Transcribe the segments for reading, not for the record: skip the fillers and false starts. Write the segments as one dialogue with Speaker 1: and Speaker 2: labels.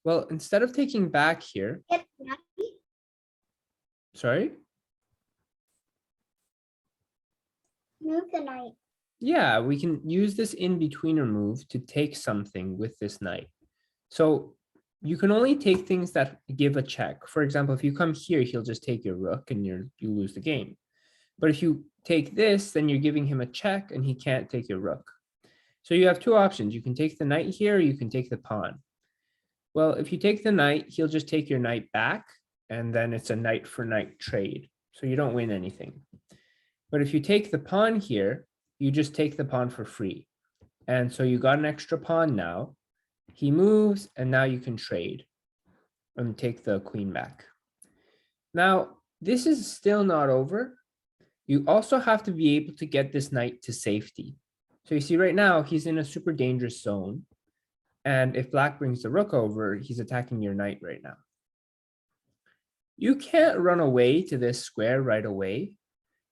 Speaker 1: Well, instead of taking back here,
Speaker 2: Get knight.
Speaker 1: sorry.
Speaker 2: Move the knight.
Speaker 1: Yeah, we can use this in-betweener move to take something with this knight. So you can only take things that give a check. For example, if you come here, he'll just take your rook and you lose the game. But if you take this, then you're giving him a check and he can't take your rook. So you have two options. You can take the knight here, or you can take the pawn. Well, if you take the knight, he'll just take your knight back, and then it's a knight for knight trade. So you don't win anything. But if you take the pawn here, you just take the pawn for free. And so you got an extra pawn now. He moves, and now you can trade and take the queen back. Now, this is still not over. You also have to be able to get this knight to safety. So you see right now, he's in a super dangerous zone. And if black brings the rook over, he's attacking your knight right now. You can't run away to this square right away,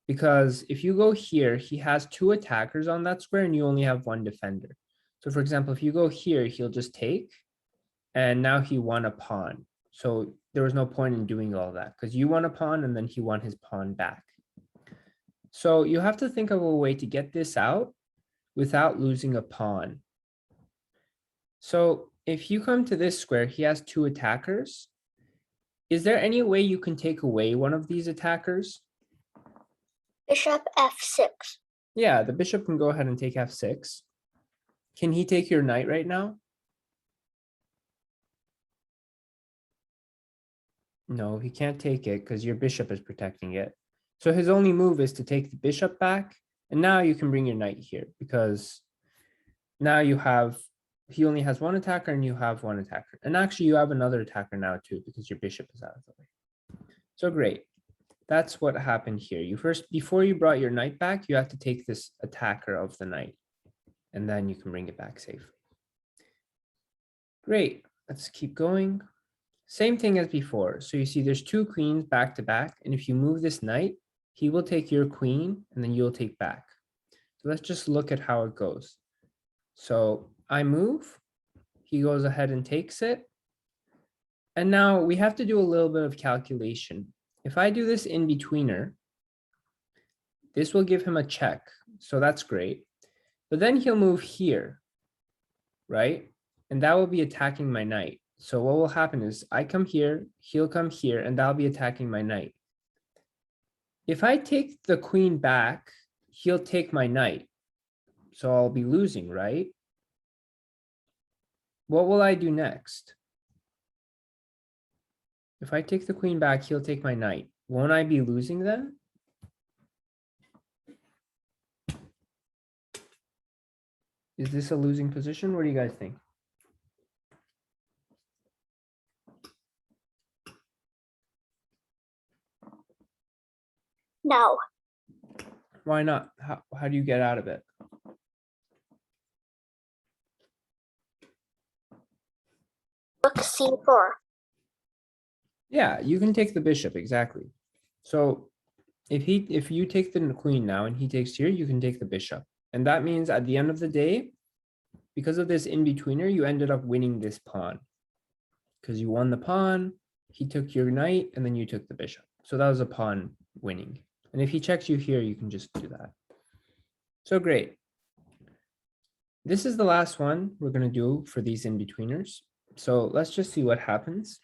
Speaker 1: because if you go here, he has two attackers on that square and you only have one defender. So for example, if you go here, he'll just take, and now he won a pawn. So there was no point in doing all that because you won a pawn and then he won his pawn back. So you have to think of a way to get this out without losing a pawn. So if you come to this square, he has two attackers. Is there any way you can take away one of these attackers?
Speaker 2: Bishop f6.
Speaker 1: Yeah, the bishop can go ahead and take f6. Can he take your knight right now? No, he can't take it because your bishop is protecting it. So his only move is to take the bishop back. And now you can bring your knight here because now you have, he only has one attacker and you have one attacker. And actually you have another attacker now too because your bishop is out of the way. So great. That's what happened here. You first, before you brought your knight back, you have to take this attacker of the knight. And then you can bring it back safely. Great. Let's keep going. Same thing as before. So you see there's two queens back to back. And if you move this knight, he will take your queen and then you'll take back. So let's just look at how it goes. So I move, he goes ahead and takes it. And now we have to do a little bit of calculation. If I do this in betweener, this will give him a check. So that's great. But then he'll move here, right? And that will be attacking my knight. So what will happen is I come here, he'll come here, and that'll be attacking my knight. If I take the queen back, he'll take my knight. So I'll be losing, right? What will I do next? If I take the queen back, he'll take my knight. Won't I be losing then? Is this a losing position? What do you guys think?
Speaker 2: No.
Speaker 1: Why not? How do you get out of it?
Speaker 2: Rook c4.
Speaker 1: Yeah, you can take the bishop, exactly. So if you take the queen now and he takes here, you can take the bishop. And that means at the end of the day, because of this in-betweener, you ended up winning this pawn. Because you won the pawn, he took your knight, and then you took the bishop. So that was a pawn winning. And if he checks you here, you can just do that. So great. This is the last one we're going to do for these in-betweeners. So let's just see what happens.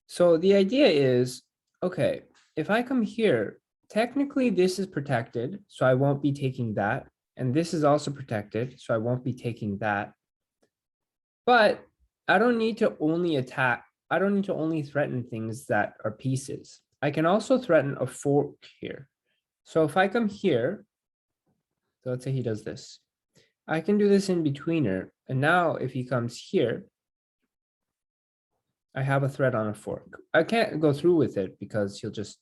Speaker 1: So the idea is, okay, if I come here, technically this is protected, so I won't be taking that. And this is also protected, so I won't be taking that. But I don't need to only attack. I don't need to only threaten things that are pieces. I can also threaten a fork here. So if I come here, so let's say he does this. I can do this in betweener. And now if he comes here, I have a threat on a fork. I can't go through with it because he'll just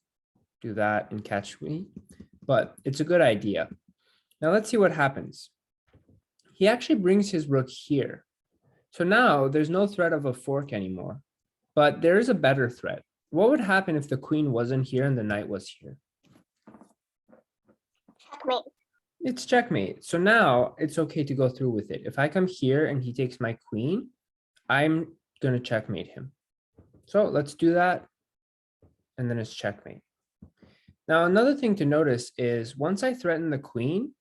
Speaker 1: do that and catch me, but it's a good idea. Now let's see what happens. He actually brings his rook here. So now there's no threat of a fork anymore, but there is a better threat. What would happen if the queen wasn't here and the knight was here?
Speaker 2: Checkmate.
Speaker 1: It's checkmate. So now it's okay to go through with it. If I come here and he takes my queen, I'm going to checkmate him. So let's do that. And then it's checkmate. Now, another thing to notice is once I threaten the queen,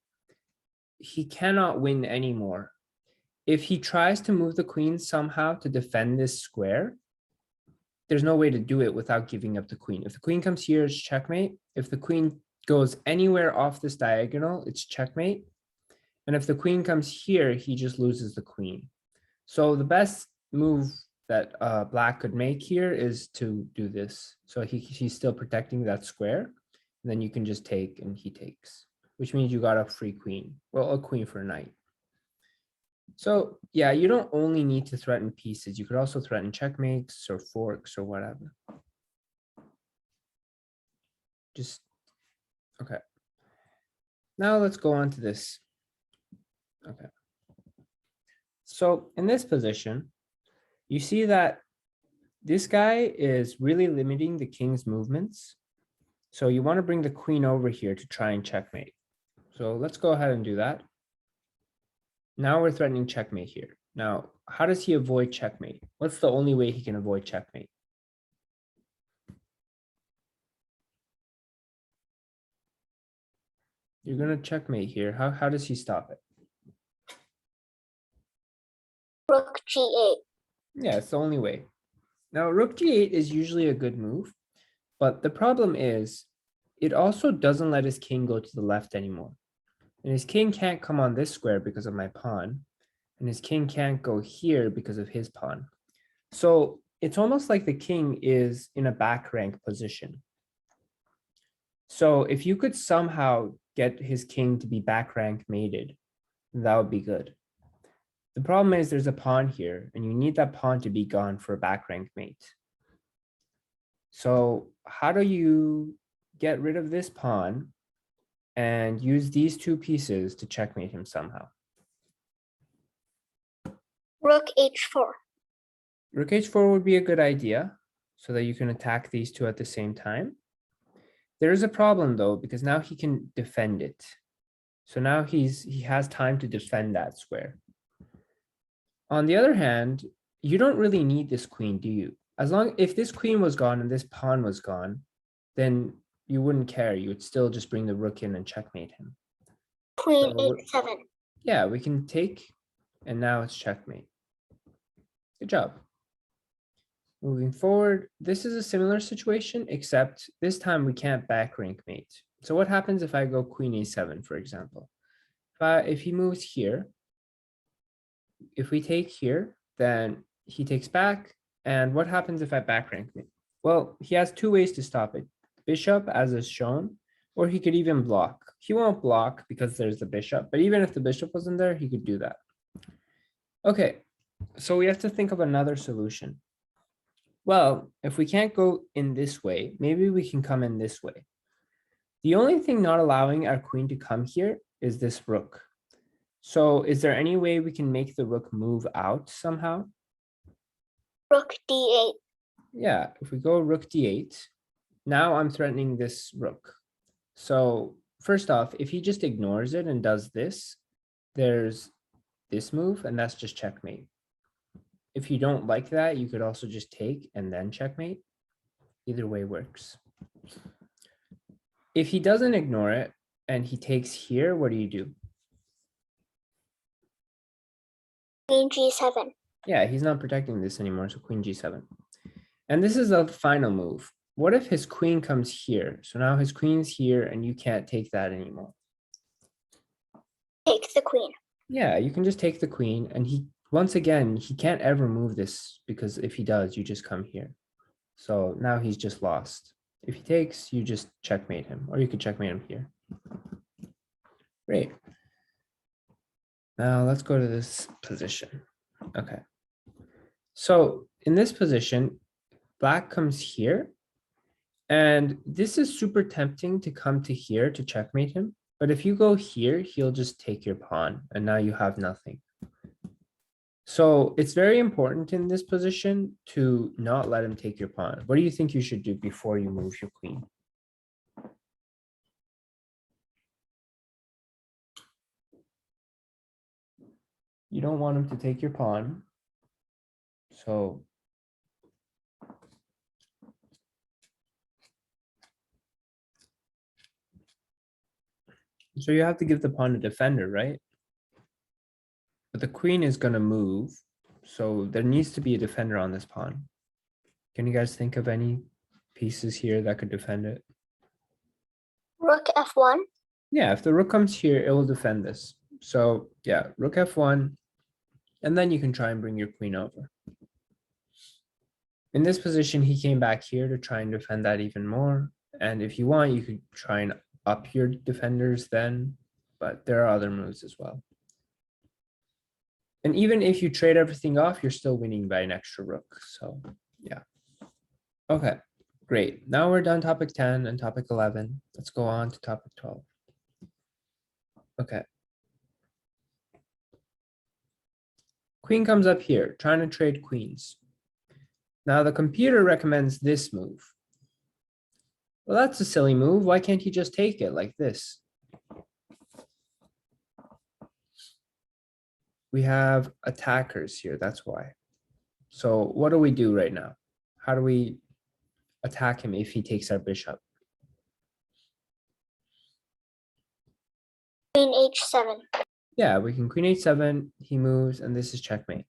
Speaker 1: he cannot win anymore. If he tries to move the queen somehow to defend this square, there's no way to do it without giving up the queen. If the queen comes here, it's checkmate. If the queen goes anywhere off this diagonal, it's checkmate. And if the queen comes here, he just loses the queen. So the best move that black could make here is to do this. So he's still protecting that square. And then you can just take and he takes, which means you got a free queen. Well, a queen for a knight. So yeah, you don't only need to threaten pieces. You could also threaten checkmates or forks or whatever. Just, okay. Now let's go on to this. Okay. So in this position, you see that this guy is really limiting the king's movements. So you want to bring the queen over here to try and checkmate. So let's go ahead and do that. Now we're threatening checkmate here. Now, how does he avoid checkmate? What's the only way he can avoid checkmate? You're going to checkmate here. How does he stop it?
Speaker 2: Rook G8.
Speaker 1: Yeah, it's the only way. Now, rook G8 is usually a good move, but the problem is it also doesn't let his king go to the left anymore. And his king can't come on this square because of my pawn. And his king can't go here because of his pawn. So it's almost like the king is in a back rank position. So if you could somehow get his king to be back rank mated, that would be good. The problem is there's a pawn here and you need that pawn to be gone for a back rank mate. So how do you get rid of this pawn and use these two pieces to checkmate him somehow?
Speaker 2: Rook H4.
Speaker 1: Rook H4 would be a good idea so that you can attack these two at the same time. There is a problem though, because now he can defend it. So now he has time to defend that square. On the other hand, you don't really need this queen, do you? If this queen was gone and this pawn was gone, then you wouldn't care. You would still just bring the rook in and checkmate him.
Speaker 2: Queen
Speaker 1: So,
Speaker 2: H7.
Speaker 1: yeah, we can take, and now it's checkmate. Good job. Moving forward, this is a similar situation, except this time we can't back rank mate. So what happens if I go queen a7, for example? If he moves here, if we take here, then he takes back. And what happens if I back rank mate? Well, he has two ways to stop it. Bishop, as is shown, or he could even block. He won't block because there's the bishop, but even if the bishop wasn't there, he could do that. Okay, so we have to think of another solution. Well, if we can't go in this way, maybe we can come in this way. The only thing not allowing our queen to come here is this rook. So is there any way we can make the rook move out somehow?
Speaker 2: Rook D8.
Speaker 1: Yeah, if we go rook D8, now I'm threatening this rook. So first off, if he just ignores it and does this, there's this move, and that's just checkmate. If you don't like that, you could also just take and then checkmate. Either way works. If he doesn't ignore it and he takes here, what do you do?
Speaker 2: Queen G7.
Speaker 1: Yeah, he's not protecting this anymore, so queen G7. And this is a final move. What if his queen comes here? So now his queen's here and you can't take that anymore.
Speaker 2: Take the queen.
Speaker 1: Yeah, you can just take the queen, and once again, he can't ever move this because if he does, you just come here. So now he's just lost. If he takes, you just checkmate him, or you could checkmate him here. Great. Now let's go to this position. Okay. So in this position, black comes here, and this is super tempting to come to here to checkmate him. But if you go here, he'll just take your pawn, and now you have nothing. So it's very important in this position to not let him take your pawn. What do you think you should do before you move your queen? You don't want him to take your pawn. So So you have to give the pawn a defender, right? But the queen is gonna move, so there needs to be a defender on this pawn. Can you guys think of any pieces here that could defend it?
Speaker 2: Rook F1.
Speaker 1: Yeah, if the rook comes here, it will defend this. So yeah, rook F1, and then you can try and bring your queen over. In this position, he came back here to try and defend that even more. And if you want, you could try and up your defenders then, but there are other moves as well. And even if you trade everything off, you're still winning by an extra rook. So yeah. Okay, great. Now we're done topic 10 and topic 11. Let's go on to topic 12. Okay. Queen comes up here, trying to trade queens. Now the computer recommends this move. Well, that's a silly move. Why can't you just take it like this? We have attackers here, that's why. So what do we do right now? How do we attack him if he takes our bishop?
Speaker 2: Queen H7.
Speaker 1: Yeah, we can queen h7, he moves, and this is checkmate.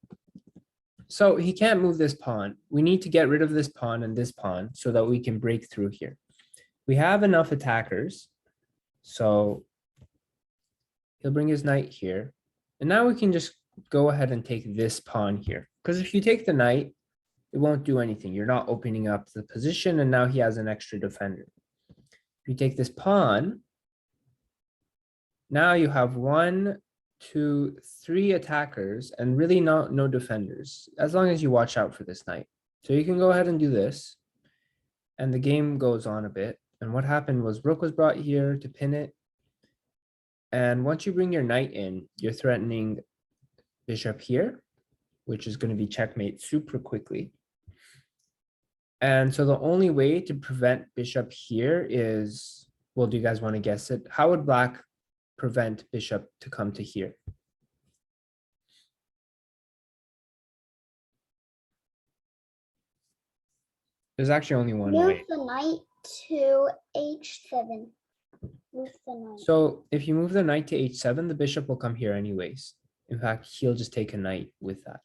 Speaker 1: So he can't move this pawn. We need to get rid of this pawn and this pawn so that we can break through here. We have enough attackers, so he'll bring his knight here. And now we can just go ahead and take this pawn here. Because if you take the knight, it won't do anything. You're not opening up the position, and now he has an extra defender. If you take this pawn, now you have 1, 2, 3 attackers and really no defenders, as long as you watch out for this knight. So you can go ahead and do this, and the game goes on a bit. And what happened was rook was brought here to pin it. And once you bring your knight in, you're threatening bishop here, which is going to be checkmate super quickly. And so the only way to prevent bishop here is, well, do you guys want to guess it? How would black prevent bishop to come to here? There's actually only one
Speaker 3: Move
Speaker 1: way.
Speaker 3: the knight to h7. Move the knight.
Speaker 1: So if you move the knight to h7, the bishop will come here anyways. In fact, he'll just take a knight with that.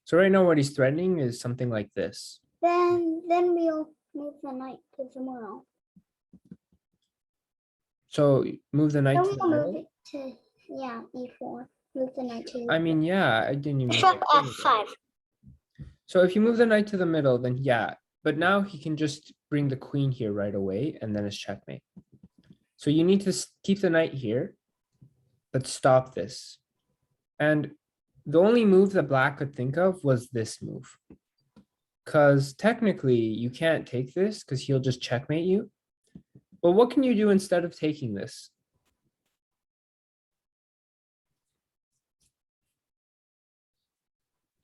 Speaker 1: So right now what he's threatening is something like this.
Speaker 3: Then we'll move the knight to somewhere else.
Speaker 1: So move the knight
Speaker 3: Then
Speaker 1: to the
Speaker 3: we'll move
Speaker 1: middle.
Speaker 3: it to e4. Move the knight to
Speaker 1: I
Speaker 3: e4.
Speaker 1: mean, yeah, I didn't even.
Speaker 2: Bishop
Speaker 1: get into that.
Speaker 2: F5.
Speaker 1: So if you move the knight to the middle, then yeah, but now he can just bring the queen here right away, and then it's checkmate. So you need to keep the knight here, but stop this. And the only move that black could think of was this move. Because technically you can't take this because he'll just checkmate you. But what can you do instead of taking this?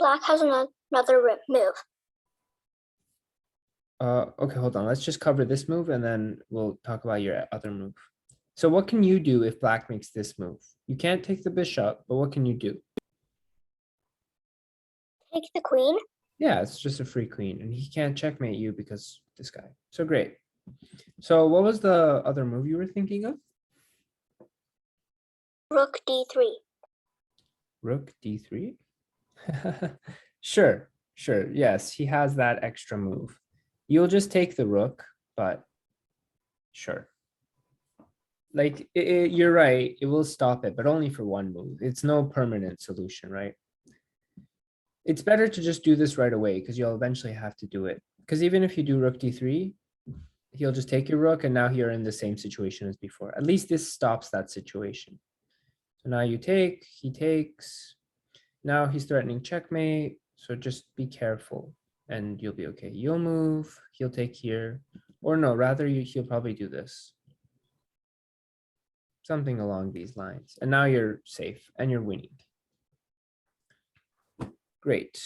Speaker 2: Black has another move.
Speaker 1: Okay, hold on. Let's just cover this move and then we'll talk about your other move. So what can you do if black makes this move? You can't take the bishop, but what can you do?
Speaker 2: Take the queen.
Speaker 1: Yeah, it's just a free queen, and he can't checkmate you because this guy. So great. So what was the other move you were thinking of?
Speaker 2: Rook D3.
Speaker 1: Rook D3? Sure, sure. Yes, he has that extra move. You'll just take the rook, but sure. Like, you're right, it will stop it, but only for one move. It's no permanent solution, right? It's better to just do this right away because you'll eventually have to do it. Because even if you do rook d3, he'll just take your rook and now you're in the same situation as before. At least this stops that situation. So now you take, he takes. Now he's threatening checkmate. So just be careful and you'll be okay. You'll move, he'll take here. Or no, rather he'll probably do this. Something along these lines. And now you're safe and you're winning. Great.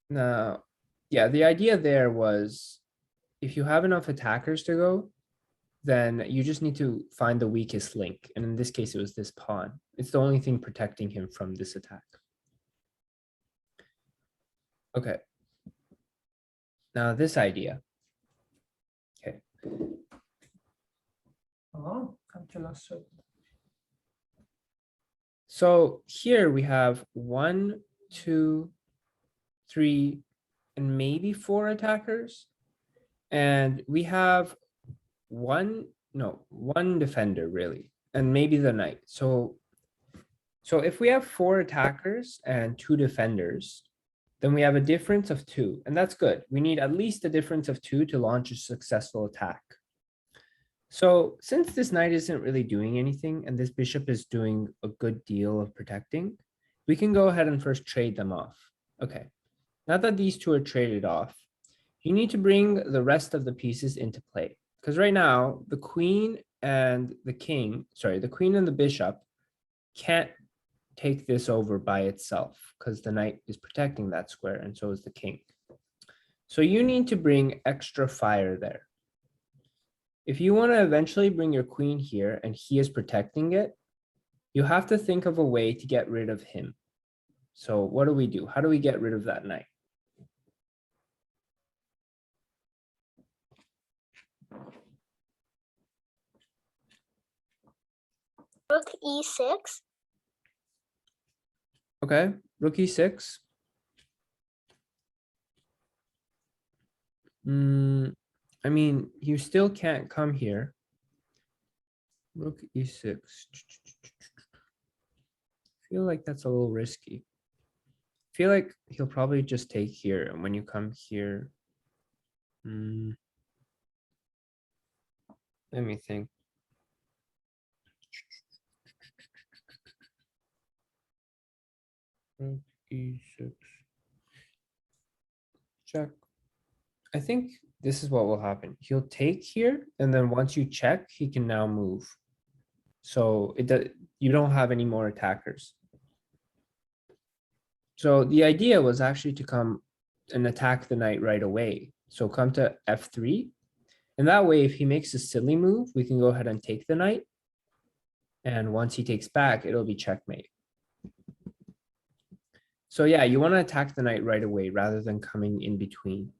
Speaker 1: Now, yeah, the idea there was if you have enough attackers to go, then you just need to find the weakest link. And in this case, it was this pawn. It's the only thing protecting him from this attack. Okay. Now this idea. Okay. So here we have 1, 2, 3, and maybe 4 attackers. And we have one defender really, and maybe the knight. So if we have 4 attackers and 2 defenders, then we have a difference of 2, and that's good. We need at least a difference of 2 to launch a successful attack. So since this knight isn't really doing anything and this bishop is doing a good deal of protecting, we can go ahead and first trade them off. Okay, now that these 2 are traded off, you need to bring the rest of the pieces into play. Because right now, the queen and the king, sorry, the queen and the bishop can't take this over by itself because the knight is protecting that square and so is the king. So you need to bring extra fire there. If you want to eventually bring your queen here and he is protecting it, you have to think of a way to get rid of him. So what do we do? How do we get rid of that knight?
Speaker 2: Rook e6.
Speaker 1: Okay, rook e6. I mean, you still can't come here. Rook e6. Feel like that's a little risky. Feel like he'll probably just take here, and when you come here, let me think. Rook e6. Check. I think this is what will happen. He'll take here, and then once you check, he can now move. So you don't have any more attackers. So the idea was actually to come and attack the knight right away. So come to f3. And that way, if he makes a silly move, we can go ahead and take the knight. And once he takes back, it'll be checkmate. So yeah, you want to attack the knight right away rather than coming in between.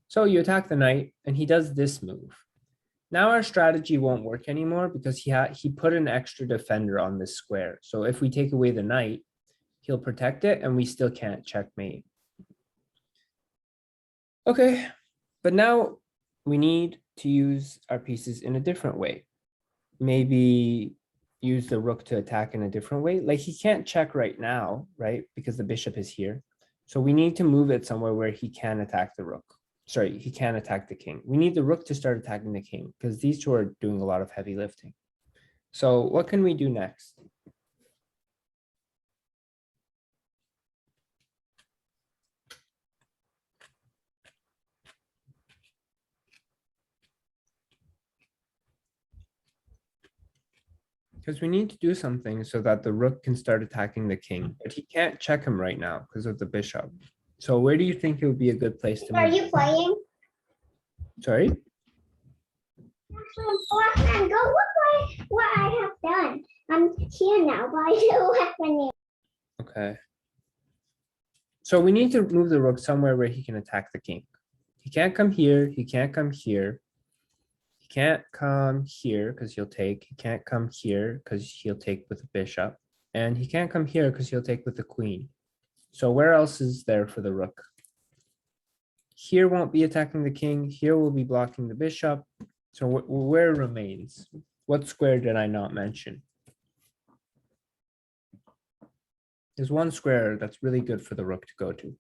Speaker 1: So you attack the knight and he does this move. Now our strategy won't work anymore because he put an extra defender on this square. So if we take away the knight, he'll protect it and we still can't checkmate. Okay, but now we need to use our pieces in a different way. Maybe use the rook to attack in a different way. Like he can't check right now, right? Because the bishop is here. So we need to move it somewhere where he can attack the rook. Sorry, he can attack the king. We need the rook to start attacking the king because these 2 are doing a lot of heavy lifting. So what can we do next? Because we need to do something so that the rook can start attacking the king, but he can't check him right now because of the bishop. So where do you think it would be a good place to move?
Speaker 3: Are you playing?
Speaker 1: Sorry?
Speaker 3: Man, go look what I have done. I'm here now, but I do have when you.
Speaker 1: Okay. So we need to move the rook somewhere where he can attack the king. He can't come here. He can't come here. He can't come here because he'll take. He can't come here because he'll take with the bishop. And he can't come here because he'll take with the queen. So where else is there for the rook? Here won't be attacking the king. Here will be blocking the bishop. So where remains? What square did I not mention? There's one square that's really good for the rook to go to.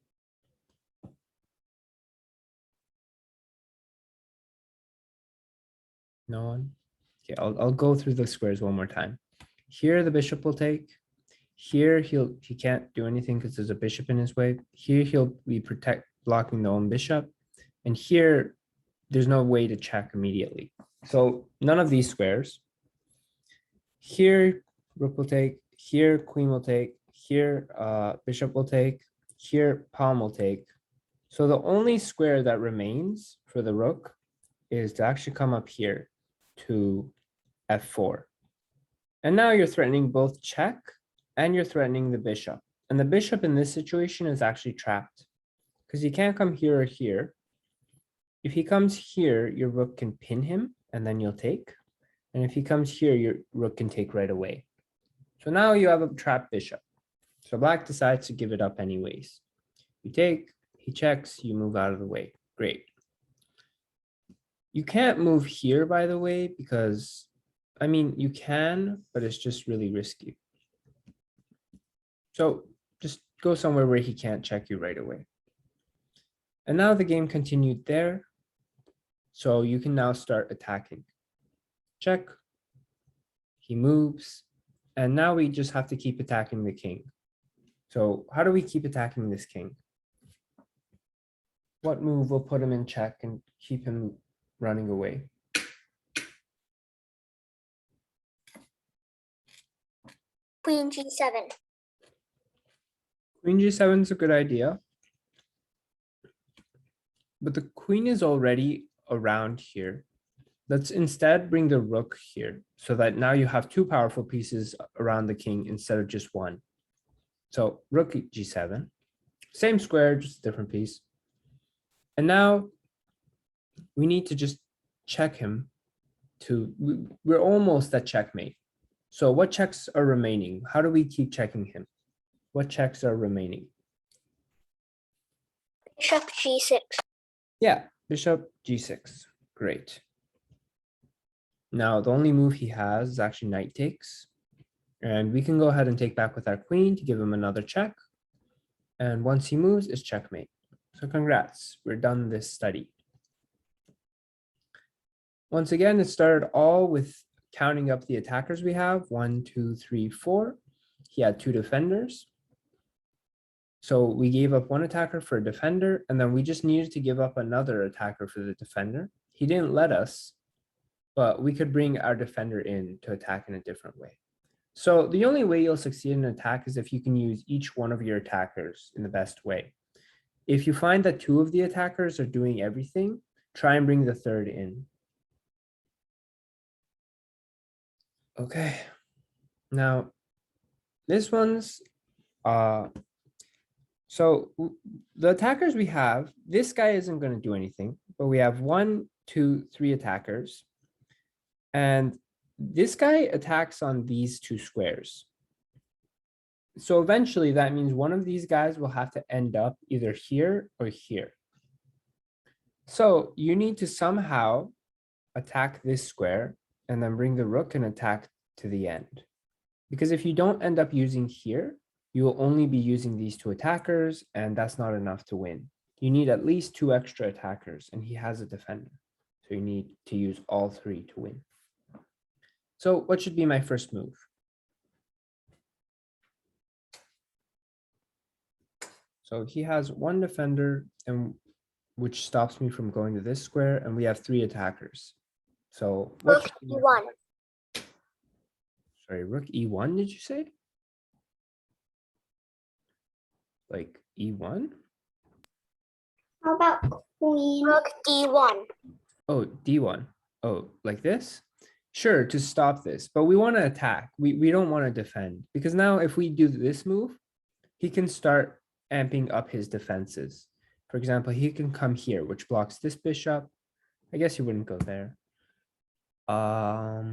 Speaker 1: No one? Okay, I'll go through the squares one more time. Here the bishop will take. Here he can't do anything because there's a bishop in his way. Here he'll be blocking the own bishop. And here there's no way to check immediately. So none of these squares. Here rook will take. Here queen will take. Here bishop will take. Here pawn will take. So the only square that remains for the rook is to actually come up here to f4. And now you're threatening both check and you're threatening the bishop. And the bishop in this situation is actually trapped because he can't come here or here. If he comes here, your rook can pin him and then you'll take. And if he comes here, your rook can take right away. So now you have a trapped bishop. So black decides to give it up anyways. You take, he checks, you move out of the way. Great. You can't move here, by the way, because, I mean, you can, but it's just really risky. So just go somewhere where he can't check you right away. And now the game continued there. So you can now start attacking. Check. He moves. And now we just have to keep attacking the king. So how do we keep attacking this king? What move will put him in check and keep him running away?
Speaker 2: Queen G7.
Speaker 1: Queen G7 is a good idea. But the queen is already around here. Let's instead bring the rook here so that now you have two powerful pieces around the king instead of just one. So rook G7, same square, just a different piece. And now we need to just check him we're almost at checkmate. So what checks are remaining? How do we keep checking him? What checks are remaining?
Speaker 2: Bishop G6.
Speaker 1: Yeah, bishop G6. Great. Now, the only move he has is actually knight takes. And we can go ahead and take back with our queen to give him another check. And once he moves, it's checkmate. So congrats, we're done this study. Once again, it started all with counting up the attackers we have. 1, 2, 3, 4. He had 2 defenders. So we gave up one attacker for a defender, and then we just needed to give up another attacker for the defender. He didn't let us, but we could bring our defender in to attack in a different way. So the only way you'll succeed in an attack is if you can use each one of your attackers in the best way. If you find that 2 of the attackers are doing everything, try and bring the third in. Okay, now this one's, so the attackers we have, this guy isn't going to do anything, but we have 1, 2, 3 attackers. And this guy attacks on these 2 squares. So eventually that means one of these guys will have to end up either here or here. So you need to somehow attack this square and then bring the rook and attack to the end. Because if you don't end up using here, you will only be using these 2 attackers, and that's not enough to win. You need at least 2 extra attackers, and he has a defender. So you need to use all 3 to win. So what should be my first move? So he has 1 defender, and which stops me from going to this square, and we have 3 attackers. So what
Speaker 2: Rook E1.
Speaker 1: Sorry, rook E1, did you say? Like E1?
Speaker 3: How about queen?
Speaker 2: Rook D1.
Speaker 1: Oh, D1. Oh, like this? Sure, to stop this, but we want to attack. We don't want to defend, because now if we do this move, he can start amping up his defenses. For example, he can come here, which blocks this bishop. I guess he wouldn't go there.
Speaker 3: How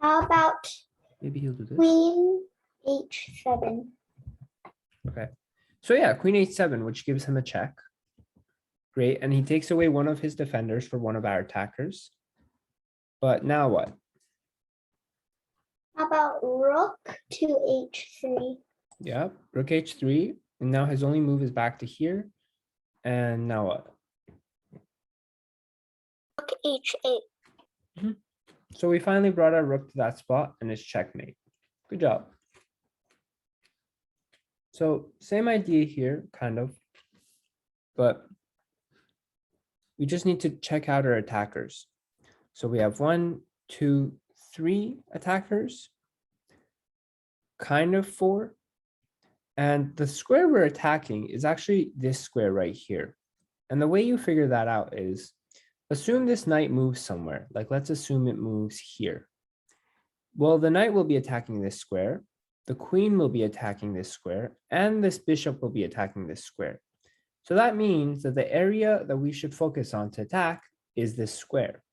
Speaker 3: about
Speaker 1: Maybe he'll do this.
Speaker 3: queen H7?
Speaker 1: Okay. So yeah, queen H7, which gives him a check. Great, and he takes away one of his defenders for one of our attackers. But now what?
Speaker 3: How about rook to H3?
Speaker 1: Yeah, rook H3, and now his only move is back to here. And now what?
Speaker 2: Rook H8.
Speaker 1: So we finally brought our rook to that spot, and it's checkmate. Good job. So same idea here, kind of, but we just need to check out our attackers. So we have 1, 2, 3 attackers, kind of 4. And the square we're attacking is actually this square right here. And the way you figure that out is, assume this knight moves somewhere. Like, let's assume it moves here. Well, the knight will be attacking this square, the queen will be attacking this square, and this bishop will be attacking this square. So that means that the area that we should focus on to attack is this square.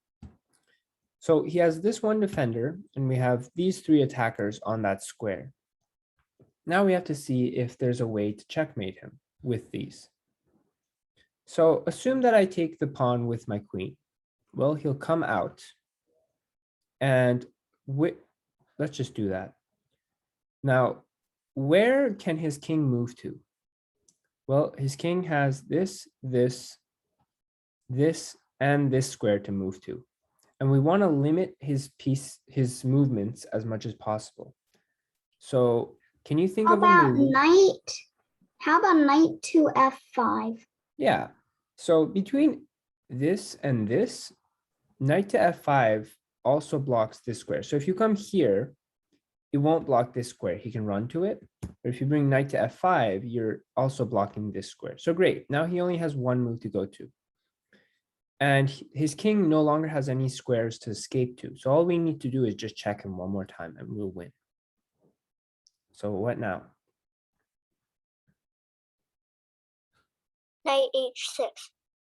Speaker 1: So he has this one defender, and we have these three attackers on that square. Now we have to see if there's a way to checkmate him with these. So assume that I take the pawn with my queen. Well, he'll come out, and let's just do that. Now, where can his king move to? Well, his king has this, this, this, and this square to move to. And we want to limit his movements as much as possible. So can you think
Speaker 3: How
Speaker 1: of a
Speaker 3: about
Speaker 1: move?
Speaker 3: knight? How about knight to f5?
Speaker 1: Yeah. So between this and this, knight to f5 also blocks this square. So if you come here, it won't block this square. He can run to it. But if you bring knight to f5, you're also blocking this square. So great. Now he only has one move to go to. And his king no longer has any squares to escape to. So all we need to do is just check him one more time and we'll win. So what now?
Speaker 2: Knight h6.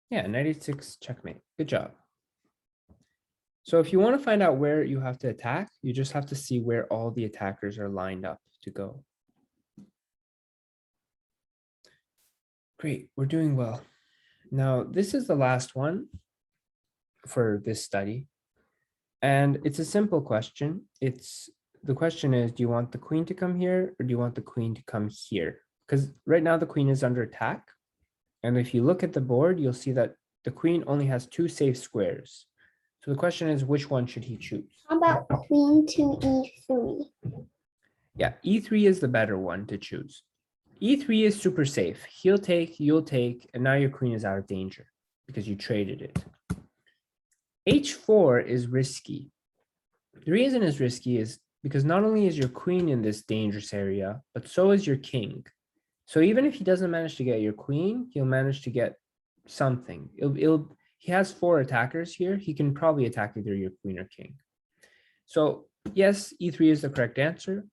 Speaker 1: Yeah, knight h6 checkmate. Good job. So if you want to find out where you have to attack, you just have to see where all the attackers are lined up to go. Great, we're doing well. Now, this is the last one for this study. And it's a simple question. The question is, do you want the queen to come here or do you want the queen to come here? Because right now the queen is under attack. And if you look at the board, you'll see that the queen only has two safe squares. So the question is, which one should he choose?
Speaker 3: How about queen to e3?
Speaker 1: Yeah, e3 is the better one to choose. e3 is super safe. He'll take, you'll take, and now your queen is out of danger because you traded it. h4 is risky. The reason it's risky is because not only is your queen in this dangerous area, but so is your king. So even if he doesn't manage to get your queen, he'll manage to get something. He has four attackers here. He can probably attack either your queen or king. So yes, e3 is the correct answer.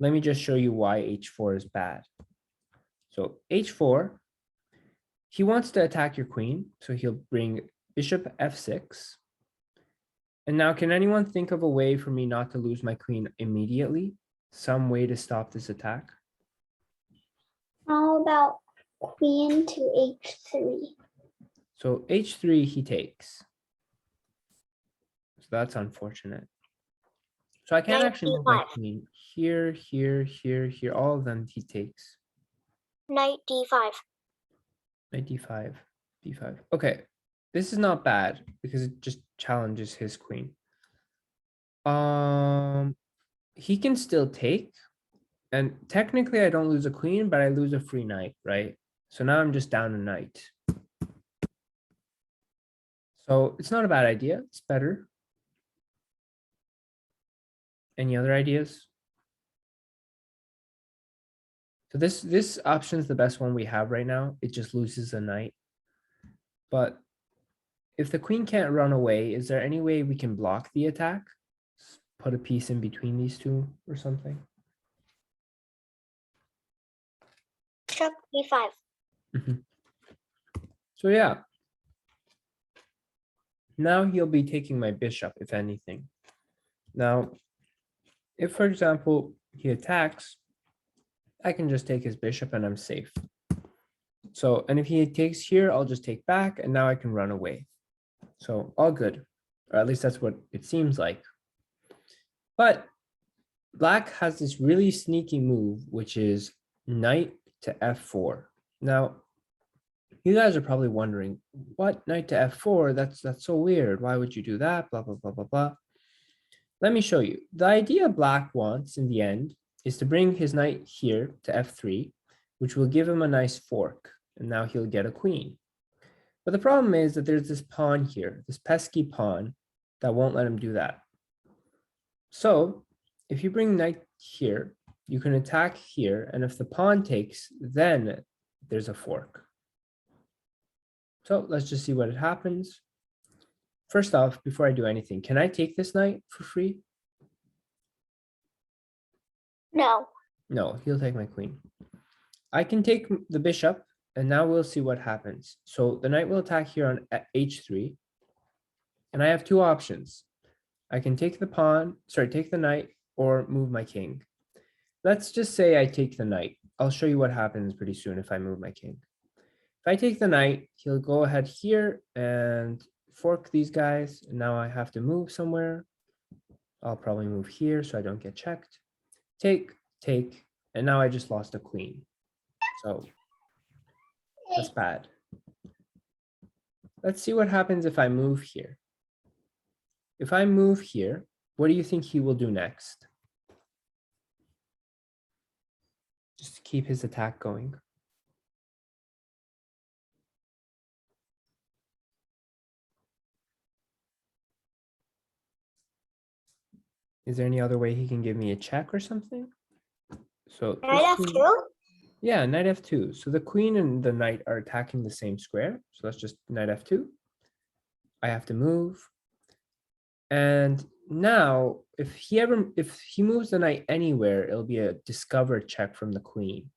Speaker 1: Let me just show you why h4 is bad. So h4, he wants to attack your queen. So he'll bring bishop f6. And now can anyone think of a way for me not to lose my queen immediately? Some way to stop this attack?
Speaker 3: How about queen to h3?
Speaker 1: So h3 he takes. So that's unfortunate. So I can't actually move my
Speaker 2: 95.
Speaker 1: queen here, here, here, here. All of them he takes.
Speaker 2: Knight d5.
Speaker 1: Knight d5, b5. Okay, this is not bad because it just challenges his queen. He can still take, and technically I don't lose a queen, but I lose a free knight, right? So now I'm just down a knight. So it's not a bad idea. It's better. Any other ideas? So this option is the best one we have right now. It just loses a knight. But if the queen can't run away, is there any way we can block the attack? Put a piece in between these two or something?
Speaker 2: Bishop e5.
Speaker 1: So yeah. Now he'll be taking my bishop, if anything. Now, if, for example, he attacks, I can just take his bishop and I'm safe. So, and if he takes here, I'll just take back and now I can run away. So all good, or at least that's what it seems like. But black has this really sneaky move, which is knight to f4. Now, you guys are probably wondering, what, knight to f4? That's so weird. Why would you do that? Blah, blah, blah, blah, blah. Let me show you. The idea black wants in the end is to bring his knight here to f3, which will give him a nice fork. And now he'll get a queen. But the problem is that there's this pawn here, this pesky pawn that won't let him do that. So if you bring knight here, you can attack here. And if the pawn takes, then there's a fork. So let's just see what happens. First off, before I do anything, can I take this knight for free?
Speaker 2: No.
Speaker 1: No, he'll take my queen. I can take the bishop, and now we'll see what happens. So the knight will attack here on h3. And I have two options. I can take the pawn, sorry, take the knight or move my king. Let's just say I take the knight. I'll show you what happens pretty soon if I move my king. If I take the knight, he'll go ahead here and fork these guys. And now I have to move somewhere. I'll probably move here so I don't get checked. Take, and now I just lost a queen. So that's bad. Let's see what happens if I move here. If I move here, what do you think he will do next? Just to keep his attack going. Is there any other way he can give me a check or something? So
Speaker 2: Knight
Speaker 1: this queen-
Speaker 2: F2?
Speaker 1: Yeah, knight F2. So the queen and the knight are attacking the same square. So that's just knight F2. I have to move. And now if he moves the knight anywhere, it'll be a discovered check from the queen.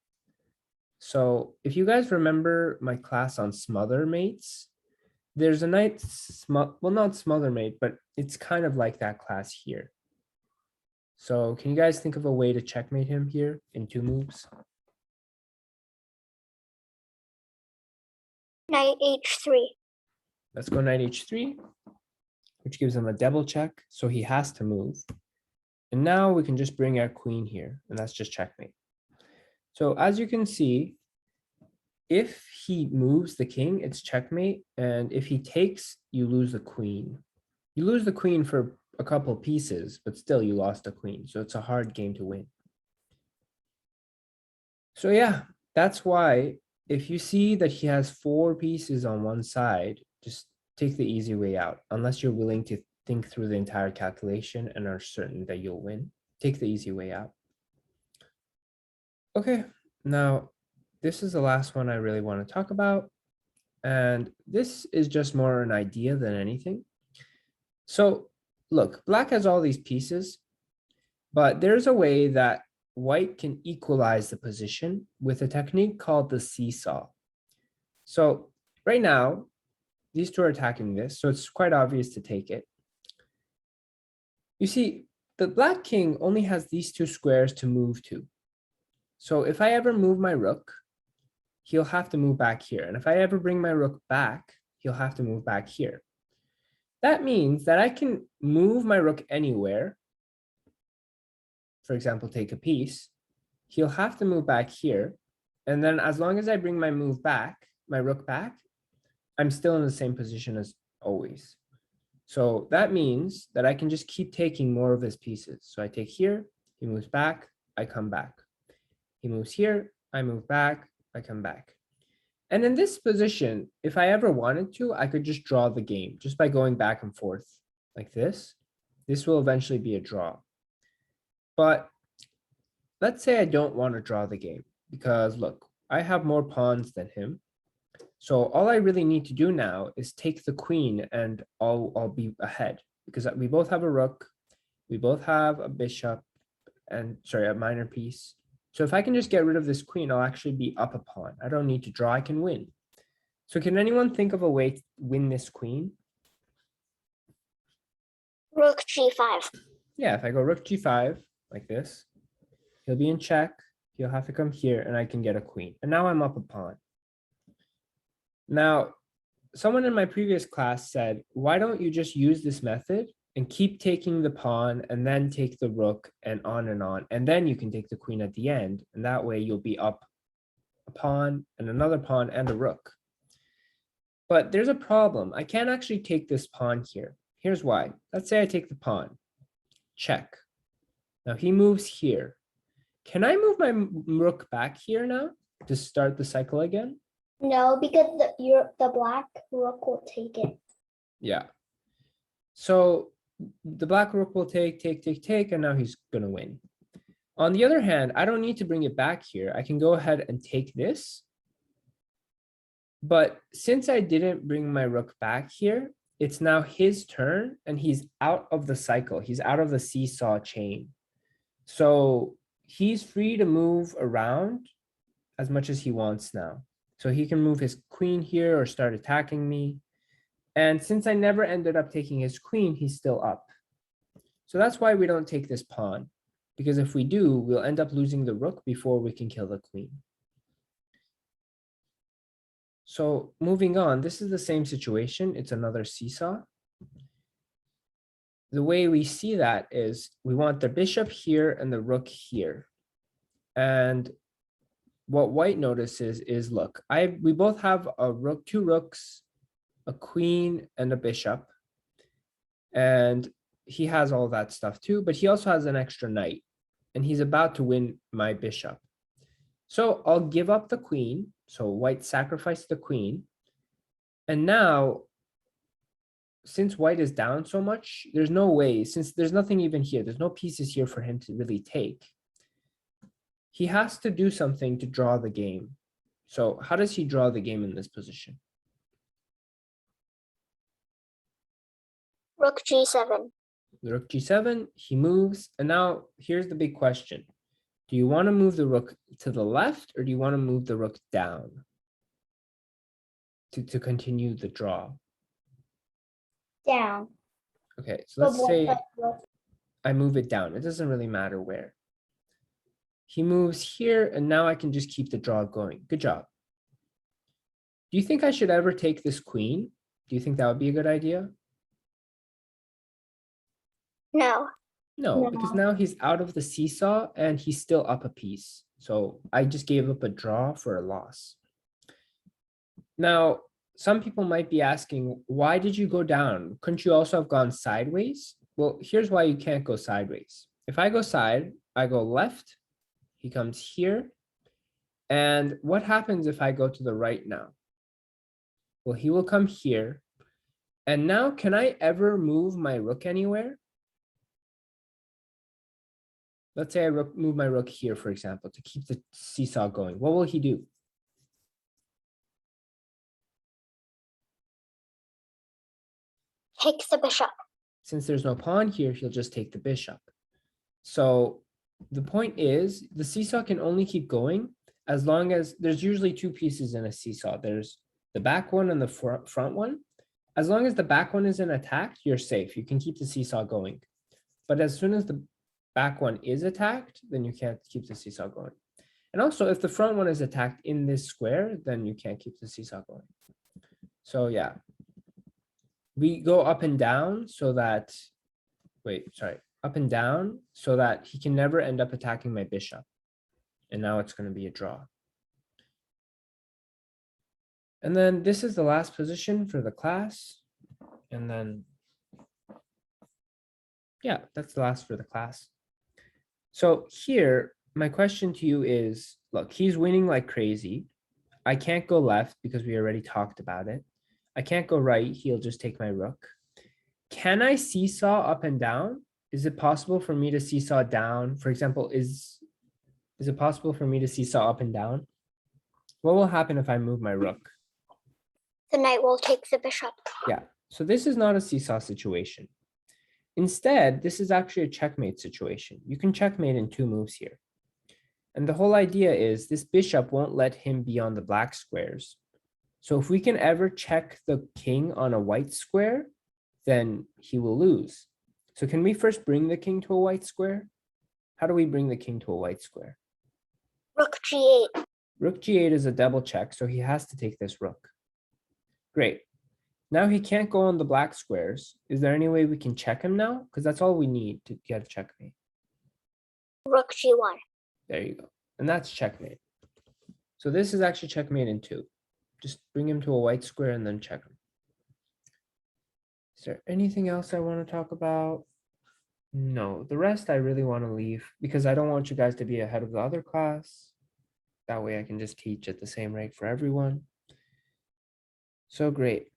Speaker 1: So if you guys remember my class on smother mates, there's a knight, well, not smother mate, but it's kind of like that class here. So can you guys think of a way to checkmate him here in 2 moves?
Speaker 2: Knight H3.
Speaker 1: Let's go knight H3, which gives him a double check. So he has to move. And now we can just bring our queen here, and that's just checkmate. So as you can see, if he moves the king, it's checkmate. And if he takes, you lose the queen. You lose the queen for a couple pieces, but still you lost a queen. So it's a hard game to win. So yeah, that's why if you see that he has 4 pieces on one side, just take the easy way out. Unless you're willing to think through the entire calculation and are certain that you'll win, take the easy way out. Okay, now this is the last one I really want to talk about. And this is just more an idea than anything. So look, black has all these pieces, but there's a way that white can equalize the position with a technique called the seesaw. So right now, these 2 are attacking this, so it's quite obvious to take it. You see, the black king only has these 2 squares to move to. So if I ever move my rook, he'll have to move back here. And if I ever bring my rook back, he'll have to move back here. That means that I can move my rook anywhere. For example, take a piece. He'll have to move back here. And then as long as I bring my move back, my rook back, I'm still in the same position as always. So that means that I can just keep taking more of his pieces. So I take here, he moves back, I come back. He moves here, I move back, I come back. And in this position, if I ever wanted to, I could just draw the game just by going back and forth like this. This will eventually be a draw. But let's say I don't want to draw the game because look, I have more pawns than him. So all I really need to do now is take the queen and I'll be ahead because we both have a rook. We both have a bishop and sorry, a minor piece. So if I can just get rid of this queen, I'll actually be up a pawn. I don't need to draw, I can win. So can anyone think of a way to win this queen?
Speaker 2: Rook G5.
Speaker 1: Yeah, if I go rook G5 like this, he'll be in check. He'll have to come here and I can get a queen. And now I'm up a pawn. Now, someone in my previous class said, why don't you just use this method and keep taking the pawn and then take the rook and on, and then you can take the queen at the end. And that way you'll be up a pawn and another pawn and a rook. But there's a problem. I can't actually take this pawn here. Here's why. Let's say I take the pawn. Check. Now he moves here. Can I move my rook back here now to start the cycle again?
Speaker 3: No, because the black rook will take it.
Speaker 1: Yeah. So the black rook will take, and now he's gonna win. On the other hand, I don't need to bring it back here. I can go ahead and take this. But since I didn't bring my rook back here, it's now his turn and he's out of the cycle. He's out of the seesaw chain. So he's free to move around as much as he wants now. So he can move his queen here or start attacking me. And since I never ended up taking his queen, he's still up. So that's why we don't take this pawn, because if we do, we'll end up losing the rook before we can kill the queen. So moving on, this is the same situation. It's another seesaw. The way we see that is we want the bishop here and the rook here. And what white notices is, look, we both have a rook, two rooks, a queen, and a bishop. And he has all that stuff too, but he also has an extra knight, and he's about to win my bishop. So I'll give up the queen. So white sacrificed the queen. And now, since white is down so much, there's no way, since there's nothing even here, there's no pieces here for him to really take. He has to do something to draw the game. So how does he draw the game in this position?
Speaker 2: Rook G7.
Speaker 1: Rook G7, he moves. And now here's the big question. Do you want to move the rook to the left, or do you want to move the rook down to continue the draw?
Speaker 3: Down.
Speaker 1: Okay, so let's say I move it down. It doesn't really matter where. He moves here, and now I can just keep the draw going. Good job. Do you think I should ever take this queen? Do you think that would be a good idea?
Speaker 2: No.
Speaker 1: No, because now he's out of the seesaw and he's still up a piece. So I just gave up a draw for a loss. Now, some people might be asking, why did you go down? Couldn't you also have gone sideways? Well, here's why you can't go sideways. If I go side, I go left, he comes here. And what happens if I go to the right now? Well, he will come here. And now, can I ever move my rook anywhere? Let's say I move my rook here, for example, to keep the seesaw going. What will he do?
Speaker 2: Take the bishop.
Speaker 1: Since there's no pawn here, he'll just take the bishop. So the point is, the seesaw can only keep going as long as there's usually two pieces in a seesaw. There's the back one and the front one. As long as the back one isn't attacked, you're safe. You can keep the seesaw going. But as soon as the back one is attacked, then you can't keep the seesaw going. And also, if the front one is attacked in this square, then you can't keep the seesaw going. So yeah, we go up and down so that, up and down so that he can never end up attacking my bishop. And now it's going to be a draw. And then this is the last position for the class. And then, yeah, that's the last for the class. So here, my question to you is, look, he's winning like crazy. I can't go left because we already talked about it. I can't go right. He'll just take my rook. Can I seesaw up and down? Is it possible for me to seesaw down? For example, is it possible for me to seesaw up and down? What will happen if I move my rook?
Speaker 2: The knight will take the bishop.
Speaker 1: Yeah, so this is not a seesaw situation. Instead, this is actually a checkmate situation. You can checkmate in two moves here. And the whole idea is this bishop won't let him be on the black squares. So if we can ever check the king on a white square, then he will lose. So can we first bring the king to a white square? How do we bring the king to a white square?
Speaker 2: Rook G8.
Speaker 1: Rook G8 is a double check, so he has to take this rook. Great. Now he can't go on the black squares. Is there any way we can check him now? Because that's all we need to get a checkmate.
Speaker 2: Rook G1.
Speaker 1: There you go. And that's checkmate. So this is actually checkmate in two. Just bring him to a white square and then check him. Is there anything else I want to talk about? No, the rest I really want to leave because I don't want you guys to be ahead of the other class. That way I can just teach at the same rate for everyone. So great.